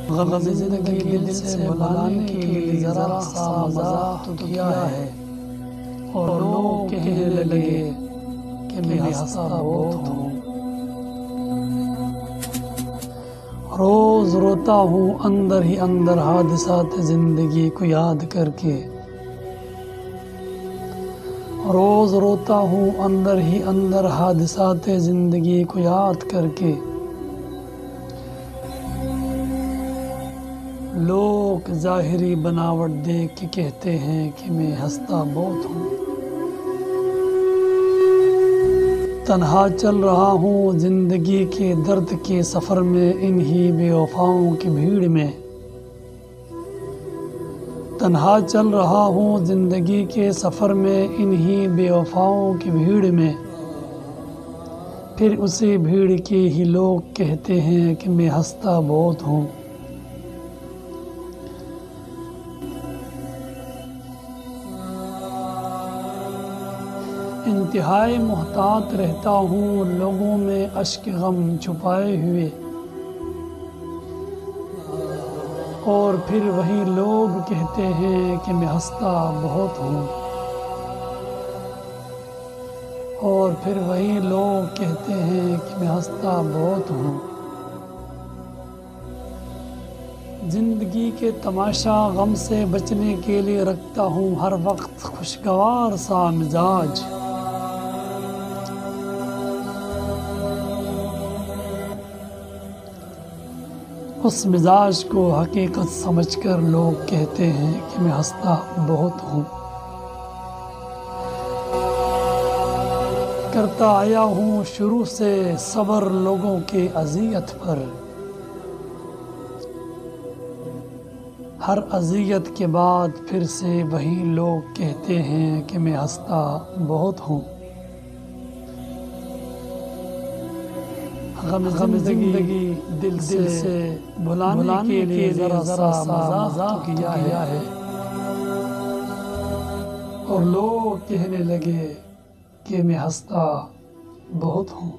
غم زندگی دل سے بھلانے کے لیے ذرا سا مزاح تو کیا ہے، اور لوگ کہنے لگے کہ میں ہنستا بہت ہوں۔ روز روتا ہوں اندر ہی اندر حادثات زندگی کو یاد کر کے، روز روتا ہوں اندر ہی اندر حادثات زندگی کو یاد کر کے۔ لوگ ظاہری بناوٹ دیکھ کے کہتے ہیں کہ میں ہنستا بہت ہوں۔ تنہا چل رہا ہوں زندگی کے درد کے سفر میں، انہی بے وفاؤں کی بھیڑ میں۔ تنہا چل رہا ہوں زندگی کے سفر میں، انہی بے وفاؤں کی بھیڑ میں۔ پھر اسی بھیڑ کے ہی لوگ کہتے ہیں کہ میں ہنستا بہت ہوں۔ انتہائی محتاط رہتا ہوں لوگوں میں اشک غم چھپائے ہوئے، اور پھر وہی لوگ کہتے ہیں کہ میں ہنستا بہت ہوں، اور پھر وہی لوگ کہتے ہیں کہ میں ہنستا بہت ہوں۔ زندگی کے تماشا غم سے بچنے کے لیے رکھتا ہوں ہر وقت خوشگوار سا مزاج، اس مزاج کو حقیقت سمجھ کر لوگ کہتے ہیں کہ میں ہنستا بہت ہوں۔ کرتا آیا ہوں شروع سے صبر لوگوں کے اذیت پر، ہر اذیت کے بعد پھر سے وہی لوگ کہتے ہیں کہ میں ہنستا بہت ہوں۔ غم زندگی دل سے بھلانے کے لیے ذرا سا مزاح کیا ہے، اور لوگ کہنے لگے کہ میں ہنستا بہت ہوں۔